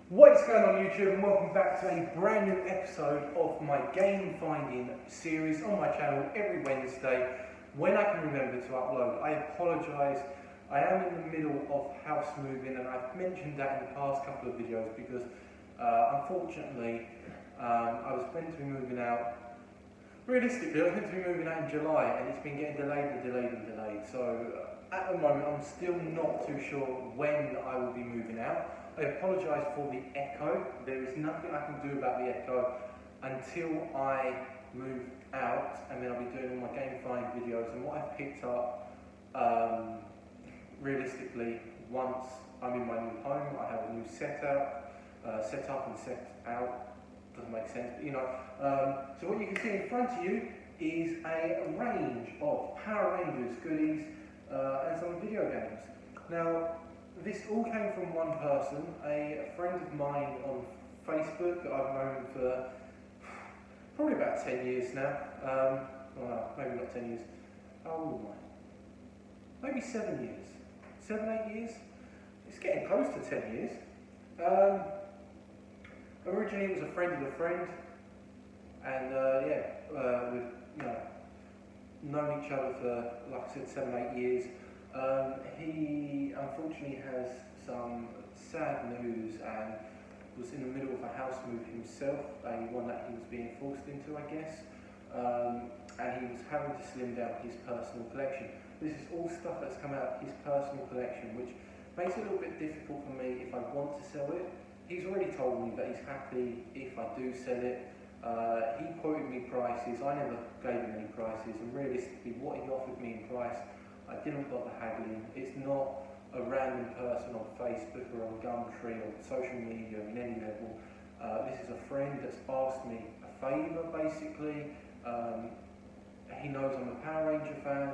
What is going on YouTube, and welcome back to a brand new episode of my game finding series on my channel every Wednesday when I can remember to upload. I apologise, I am in the middle of house moving, and I've mentioned that in the past couple of videos because unfortunately I was meant to be moving out. Realistically, I was meant to be moving out in July, and it's been getting delayed and delayed and delayed. So at the moment I'm still not too sure when I will be moving out. I apologise for the echo. There is nothing I can do about the echo until I move out, and then I'll be doing all my Gamefind videos. And what I've picked up, realistically, once I'm in my new home, I have a new set up and set out. Doesn't make sense, but you know. So what you can see in front of you is a range of Power Rangers goodies and some video games. Now, this all came from one person, a friend of mine on Facebook that I've known for probably about 10 years now. Well, maybe not 10 years. How old am I? Maybe 7 years. 7, 8 years? It's getting close to 10 years. Originally it was a friend of a friend, and we've known each other for, like I said, 7, 8 years. He unfortunately has some sad news and was in the middle of a house move himself, one that he was being forced into, I guess, and he was having to slim down his personal collection. This is all stuff that's come out of his personal collection, which makes it a little bit difficult for me if I want to sell it. He's already told me that he's happy if I do sell it. He quoted me prices, I never gave him any prices, and realistically what he offered me in price, I didn't bother haggling. It's not a random person on Facebook or on Gumtree or social media in any level. This is a friend that's asked me a favour, basically. He knows I'm a Power Ranger fan.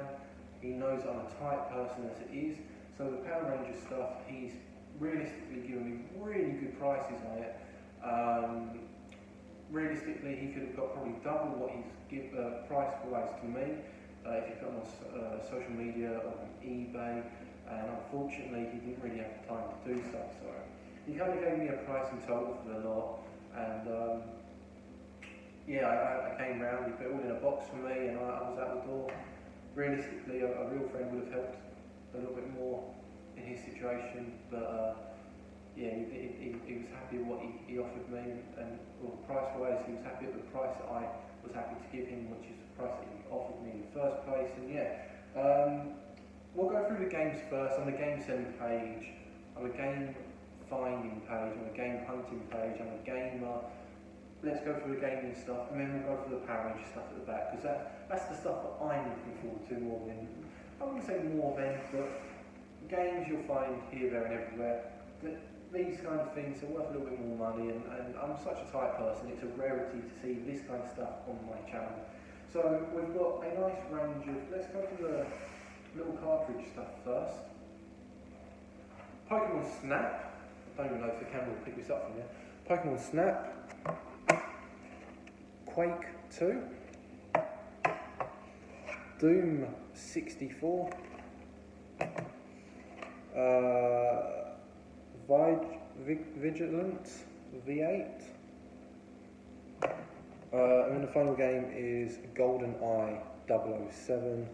He knows I'm a type person as it is. So the Power Ranger stuff, he's realistically given me really good prices on it. Realistically, he could have got probably double what he's price-wise to me. If you put on social media or on eBay, and unfortunately he didn't really have the time to do so. So he kind of gave me a price in total for the lot, and I came round, he put it all in a box for me, and I was out the door. Realistically, a real friend would have helped a little bit more in his situation, but he was happy with what he offered me, and well, price-wise he was happy at the price that I was happy to give him, which is the price that he offered me in the first place. And we'll go through the games first. On the game selling page, on the game finding page, on the game hunting page, on the gamer. Let's go through the gaming stuff, and then we'll go through the Power Ranger stuff at the back, because that's the stuff that I'm looking forward to more than, I wouldn't say more than, but games you'll find here, there and everywhere. These kind of things are worth a little bit more money, and I'm such a type person, it's a rarity to see this kind of stuff on my channel. So we've got a nice range of, let's go for the little cartridge stuff first. Pokemon Snap, I don't even know if the camera will pick this up from here. Pokemon Snap, Quake 2, Doom 64, Vigilance V8, and then the final game is GoldenEye 007.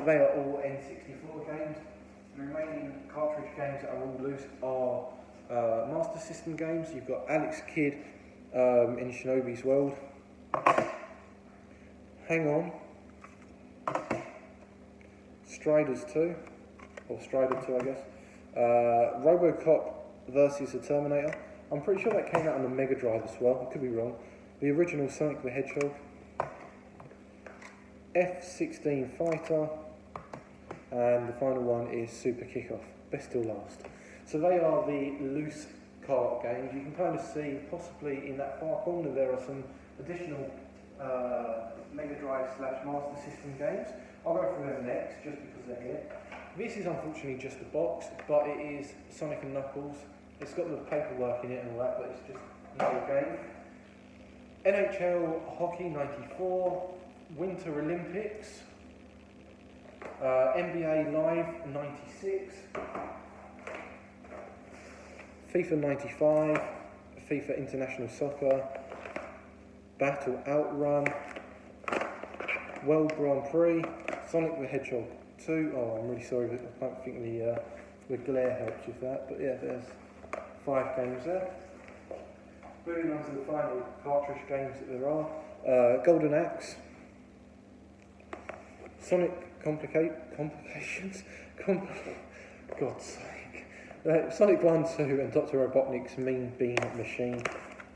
They are all N64 games. The remaining cartridge games that are all loose are Master System games. You've got Alex Kidd in Shinobi's World, Hang On, Striders 2, or Strider 2 I guess, Robocop versus the Terminator. I'm pretty sure that came out on the Mega Drive as well, I could be wrong. The original Sonic the Hedgehog, F-16 Fighter, and the final one is Super Kickoff, best till last. So they are the loose cart games. You can kind of see, possibly in that far corner, there are some additional Mega Drive / Master System games. I'll go through them next, just because they're here. This is unfortunately just a box, but it is Sonic and Knuckles. It's got the paperwork in it and all that, but it's just another game. NHL Hockey 94, Winter Olympics, NBA Live 96, FIFA 95, FIFA International Soccer, Battle Outrun, World Grand Prix, Sonic the Hedgehog 2. Oh, I'm really sorry, but I don't think the glare helps with that. But yeah, there's 5 games there. Moving on to the final cartridge games that there are. Golden Axe, Sonic Complications, God's sake. Sonic 1, 2 and Dr. Robotnik's Mean Bean Machine,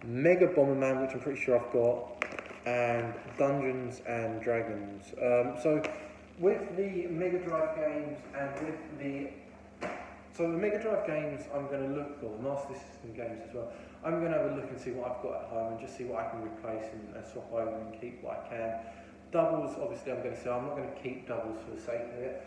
Mega Bomberman, which I'm pretty sure I've got, and Dungeons and Dragons. So with the Mega Drive games and with the Mega Drive games, I'm going to look, or the Master System games as well, I'm going to have a look and see what I've got at home and just see what I can replace and swap over and keep what I can. Doubles, obviously I'm going to say, I'm not going to keep doubles for the sake of it.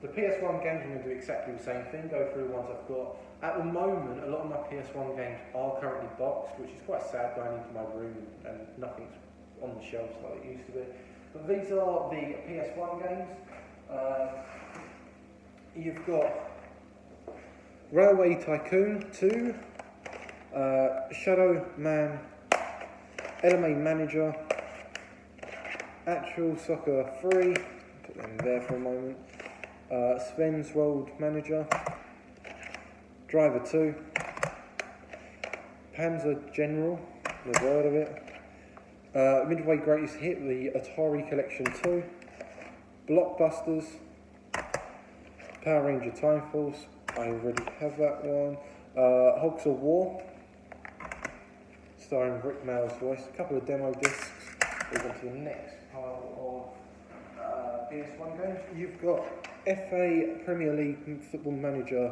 The PS1 games, I'm going to do exactly the same thing, go through the ones I've got. At the moment, a lot of my PS1 games are currently boxed, which is quite sad going into my room and nothing's on the shelves like it used to be. But these are the PS1 games. You've got Railway Tycoon 2, Shadow Man, LMA Manager, Actual Soccer 3, put them there for a moment, Sven's World Manager, Driver 2, Panzer General, never heard of it, Midway Greatest Hit, the Atari Collection 2, Blockbusters, Power Ranger Time Force, I already have that one, Hogs of War, starring Rick Mail's voice, a couple of demo discs. Move on to the next pile of PS1 games. You've got FA Premier League Football Manager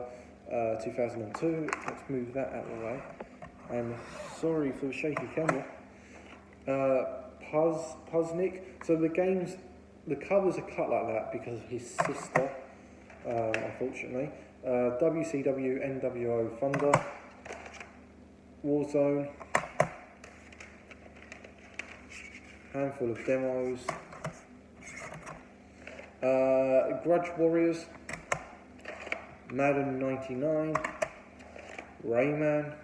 2002. Let's move that out of the way. I'm sorry for the shaky camera. Puznik. So the games, the covers are cut like that because of his sister, unfortunately. WCW NWO Thunder, Warzone, handful of demos, Grudge Warriors, Madden 99, Rayman,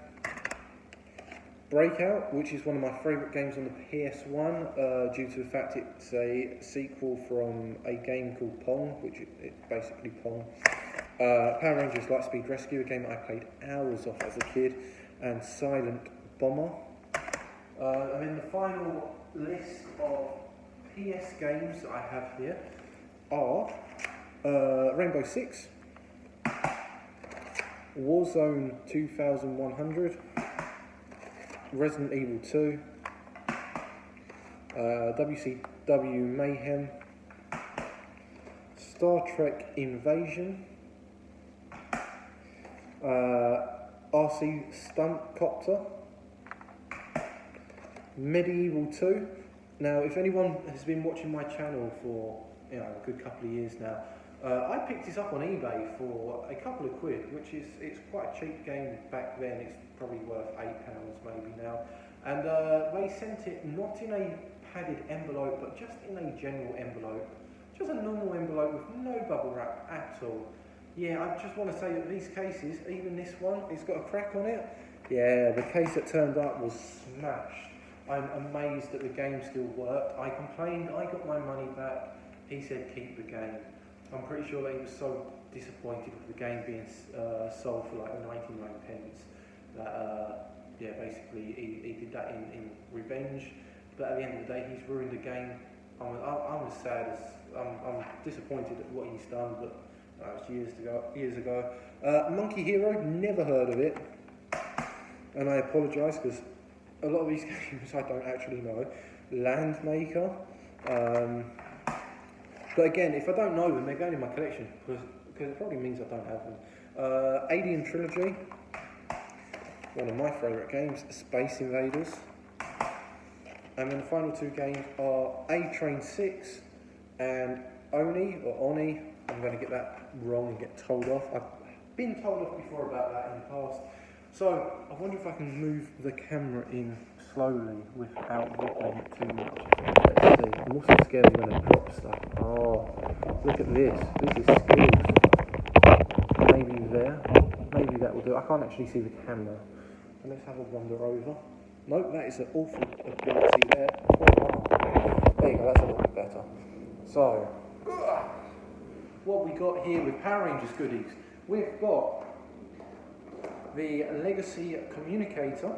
Breakout, which is one of my favourite games on the PS1 due to the fact it's a sequel from a game called Pong, which it's basically Pong. Power Rangers Lightspeed Rescue, a game that I played hours off as a kid, and Silent Bomber. And then the final list of PS games that I have here are Rainbow Six, Warzone 2100, Resident Evil 2, WCW Mayhem, Star Trek Invasion, RC Stunt Copter, Medieval 2. Now, if anyone has been watching my channel for a good couple of years now, I picked this up on eBay for a couple of quid, which is it's quite a cheap game back then. It's probably worth £8 maybe now. And they sent it not in a padded envelope, but just in a general envelope, just a normal envelope with no bubble wrap at all. Yeah, I just want to say that these cases, even this one, it's got a crack on it. Yeah, the case that turned up was smashed. I'm amazed that the game still worked. I complained, I got my money back. He said keep the game. I'm pretty sure that he was so disappointed with the game being sold for like 99 pence that yeah, basically he did that in revenge. But at the end of the day, he's ruined the game. I'm as sad as I'm disappointed at what he's done, but that was years ago. Monkey Hero, never heard of it, and I apologise because a lot of these games I don't actually know. Landmaker, but again, if I don't know them, they're going in my collection because it probably means I don't have them. Alien Trilogy, one of my favourite games, Space Invaders, and then the final two games are A-Train 6 and Oni. I'm going to get that wrong and get told off. I've been told off before about that in the past. So, I wonder if I can move the camera in slowly without wobbling it too much. Let's see. I'm also scared I'm going to drop stuff. Oh, look at this. This is skills. Maybe there. Maybe that will do. I can't actually see the camera. So let's have a wander over. Nope, that is an awful ability there. There you go, that's a little bit better. So, what we got here with Power Rangers goodies, we've got the Legacy Communicator,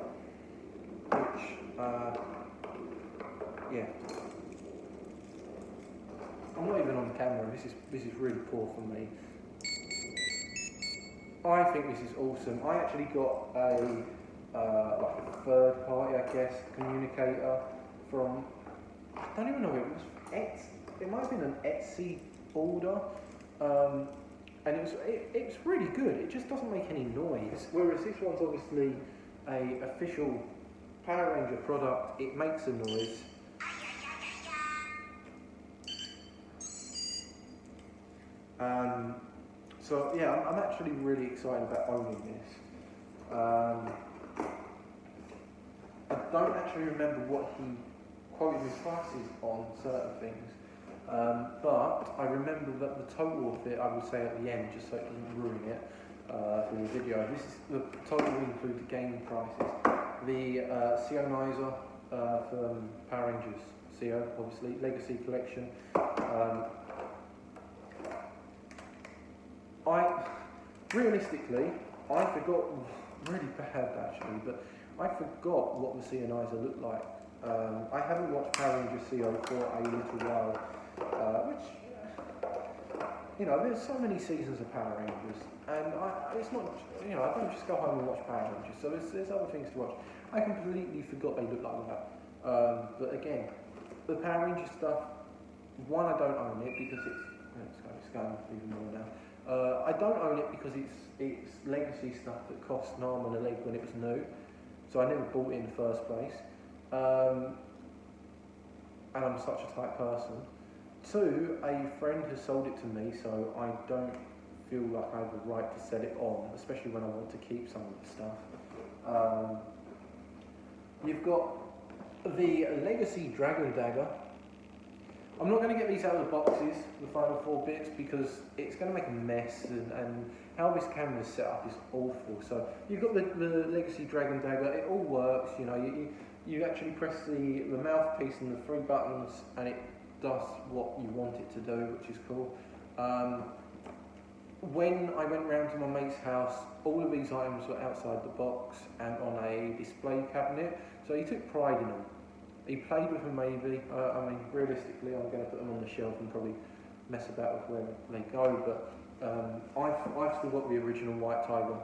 which, yeah, I'm not even on the camera. This is really poor for me. I think this is awesome. I actually got a like a third party, I guess, communicator from, I don't even know, it was it might have been an Etsy order, and it's really good. It just doesn't make any noise. Whereas this one's obviously a official Power Ranger product. It makes a noise. So yeah, I'm actually really excited about owning this. I don't actually remember what he quoted his prices on certain things, but I remember that the total of it, I will say at the end, just so it doesn't ruin it for the video. This is the total will include the game prices, the Sionizer from Power Rangers CO, obviously Legacy Collection. Realistically, I forgot, really bad actually, but I forgot what the Sionizer looked like. I haven't watched Power Rangers CO for a little while, which, you know, there's so many seasons of Power Rangers, and it's not, you know, I don't just go home and watch Power Rangers, so there's other things to watch. I completely forgot they looked like that. But again, the Power Rangers stuff, one, I don't own it because it's going even more now. I don't own it because it's legacy stuff that cost an arm and a leg when it was new, so I never bought it in the first place. And I'm such a tight person. Two, a friend has sold it to me, so I don't feel like I have the right to sell it on, especially when I want to keep some of the stuff. You've got the Legacy Dragon Dagger. I'm not going to get these out of the boxes, the final 4 bits, because it's going to make a mess, and how this camera is set up is awful. So you've got the Legacy Dragon Dagger. It all works, you know. You actually press the mouthpiece and the 3 buttons, and it does what you want it to do, which is cool. When I went round to my mate's house, all of these items were outside the box and on a display cabinet, so he took pride in them. He played with them maybe. I mean, realistically, I'm going to put them on the shelf and probably mess about with where they go, but I've still got the original White Tiger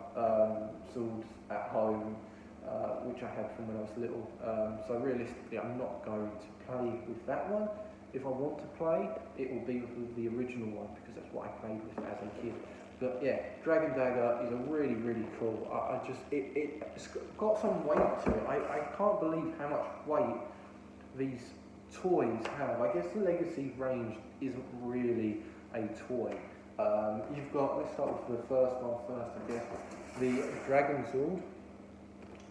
swords at home, which I had from when I was little. So realistically, I'm not going to play with that one. If I want to play, it will be with the original one, because that's what I played with as a kid. But yeah, Dragon Dagger is a really, really cool. It's got some weight to it. I can't believe how much weight these toys have. I guess the Legacy range isn't really a toy. You've got, let's start with the first one first, I guess. The Dragon Sword,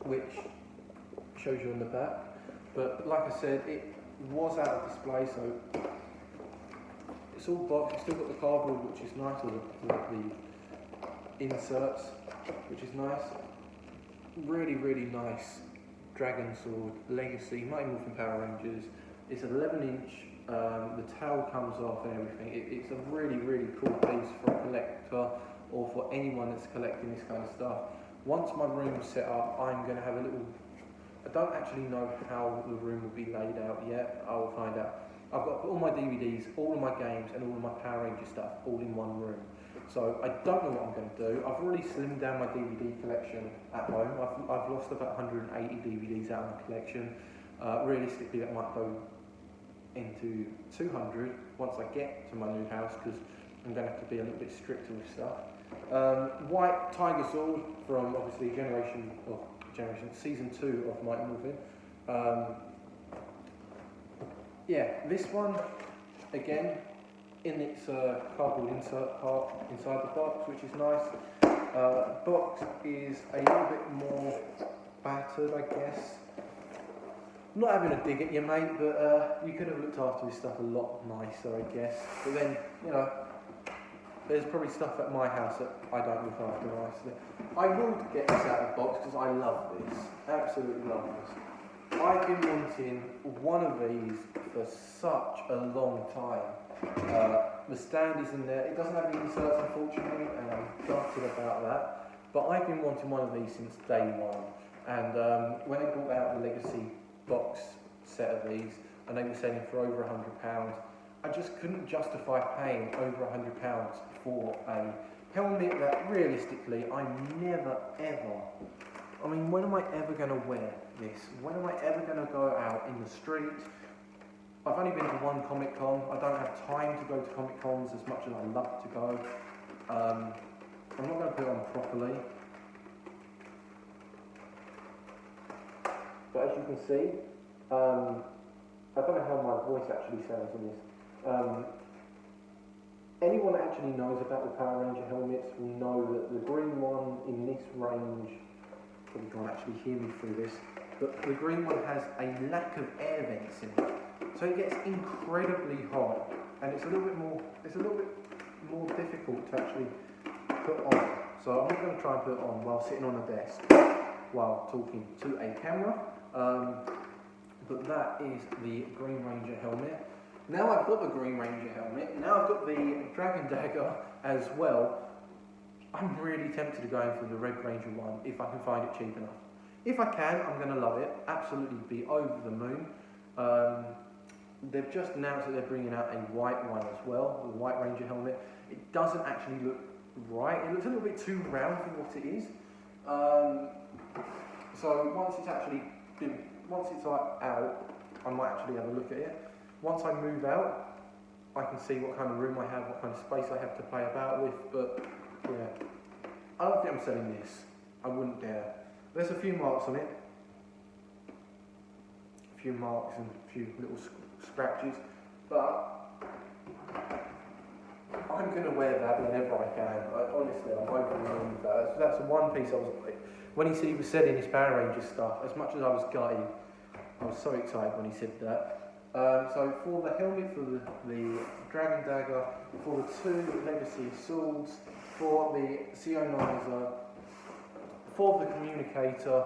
which shows you on the back. But like I said, it was out of display, so it's all boxed. It's still got the cardboard, which is nice, or the inserts, which is nice. Really, really nice Dragon Sword, Legacy, Mighty Morphin Power Rangers. It's an 11-inch, the tail comes off and everything. It's a really, really cool piece for a collector or for anyone that's collecting this kind of stuff. Once my room's set up, I'm going to have a little, I don't actually know how the room will be laid out yet. I will find out. I've got all my DVDs, all of my games, and all of my Power Ranger stuff all in one room. So I don't know what I'm going to do. I've already slimmed down my DVD collection at home. I've lost about 180 DVDs out of my collection. Realistically, that might go into 200 once I get to my new house, because I'm going to have to be a little bit stricter with stuff. White Tiger Sword from obviously Season 2 of Mighty Morphin. Yeah, this one, again, in its cardboard insert part inside the box, which is nice. The box is a little bit more battered, I guess. I'm not having a dig at you, mate, but you could have looked after this stuff a lot nicer, I guess. But then, you know, there's probably stuff at my house that I don't look after nicely. I will get this out of the box because I love this. Absolutely love this. I've been wanting one of these for such a long time. The stand is in there. It doesn't have any inserts, unfortunately, and I'm gutted about that. But I've been wanting one of these since day one. And when they brought out the Legacy box set of these, and they were selling for over £100, I just couldn't justify paying over £100 for a helmet that realistically I never ever, I mean, when am I ever going to wear this? When am I ever going to go out in the street? I've only been to one Comic Con. I don't have time to go to Comic Cons as much as I love to go. I'm not going to put it on properly. But as you can see, I don't know how my voice actually sounds in this. Anyone that actually knows about the Power Ranger helmets will know that the green one in this range, you can't actually hear me through this, but the green one has a lack of air vents in it. So it gets incredibly hot, and it's a little bit more difficult to actually put on. So I'm not going to try and put it on while sitting on a desk, while talking to a camera. But that is the Green Ranger helmet. Now I've got the Green Ranger helmet, now I've got the Dragon Dagger as well. I'm really tempted to go in for the Red Ranger one if I can find it cheap enough. If I can, I'm going to love it, absolutely be over the moon. They've just announced that they're bringing out a white one as well, the White Ranger helmet. It doesn't actually look right, it looks a little bit too round for what it is. So once it's out, I might actually have a look at it. Once I move out, I can see what kind of room I have, what kind of space I have to play about with, but yeah. I don't think I'm selling this. I wouldn't dare. There's a few marks on it. A few marks and a few little scratches, but I'm going to wear that whenever I can. Honestly, I'm over the moon with that. That's the one piece I was like, when he said he was selling his Power Rangers stuff, as much as I was gutted, I was so excited when he said that. So for the helmet, for the Dragon Dagger, for the two Legacy swords, for the Sionizer, for the Communicator,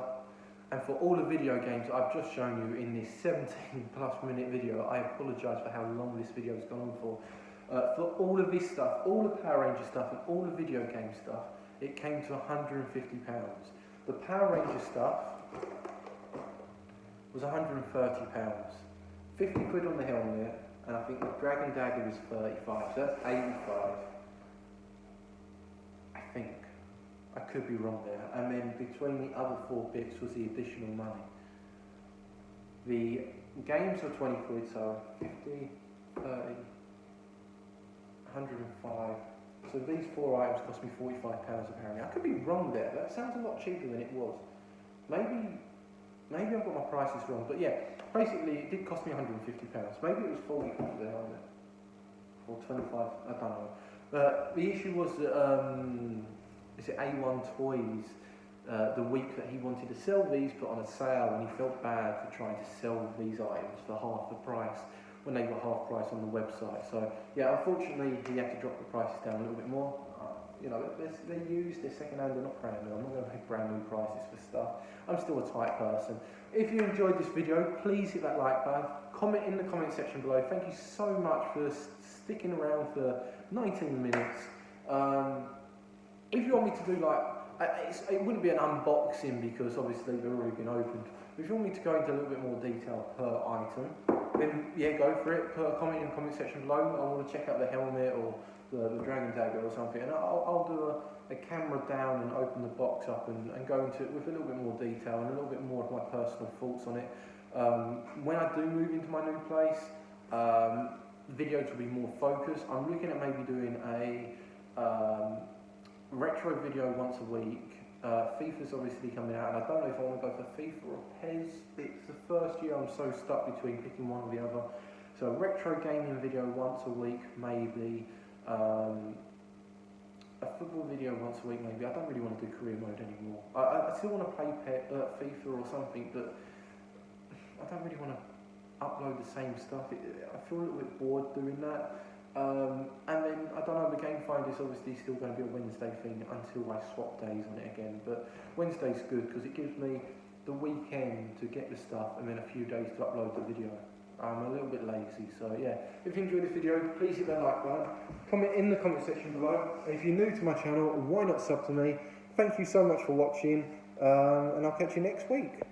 and for all the video games that I've just shown you in this 17+ minute video, I apologise for how long this video has gone on for. For all of this stuff, all the Power Ranger stuff and all the video game stuff, it came to £150. The Power Ranger stuff was £130. 50 quid on the helmet, and I think the Dragon Dagger is 35, so that's 85. I think. I could be wrong there. And then between the other 4 bits was the additional money. The games were 20 quid, so 50, 30, 105. So these 4 items cost me £45 apparently. I could be wrong there. That sounds a lot cheaper than it was. Maybe I've got my prices wrong, but yeah, basically it did cost me £150. Maybe it was 40 quid for the helmet, or 25, I don't know. The issue was that, is it A1 Toys, the week that he wanted to sell these, put on a sale, and he felt bad for trying to sell these items for half the price when they were half price on the website. So yeah, unfortunately he had to drop the prices down a little bit more. You know, they're used, they're second hand, they're not brand new. I'm not going to make brand new prices for stuff. I'm still a tight person. If you enjoyed this video, please hit that like button. Comment in the comment section below. Thank you so much for sticking around for 19 minutes. If you want me to do it wouldn't be an unboxing because obviously they've already been opened. But if you want me to go into a little bit more detail per item, then yeah, go for it. Put a comment in the comment section below. I want to check out the helmet or the Dragon Dagger or something, and I'll do a camera down and open the box up and go into it with a little bit more detail and a little bit more of my personal thoughts on it. When I do move into my new place, videos will be more focused. I'm looking at maybe doing a retro video once a week. FIFA's obviously coming out, and I don't know if I want to go for FIFA or PES. It's the first year I'm so stuck between picking one or the other. So a retro gaming video once a week, maybe. A football video once a week, maybe. I don't really want to do career mode anymore. I still want to play FIFA or something, but I don't really want to upload the same stuff. I feel a little bit bored doing that. And then, I don't know, the Gamefind is obviously still going to be a Wednesday thing until I swap days on it again. But Wednesday's good because it gives me the weekend to get the stuff and then a few days to upload the video. I'm a little bit lazy, so yeah. If you enjoyed this video, please hit that like button. Comment in the comment section below. And if you're new to my channel, why not sub to me? Thank you so much for watching, and I'll catch you next week.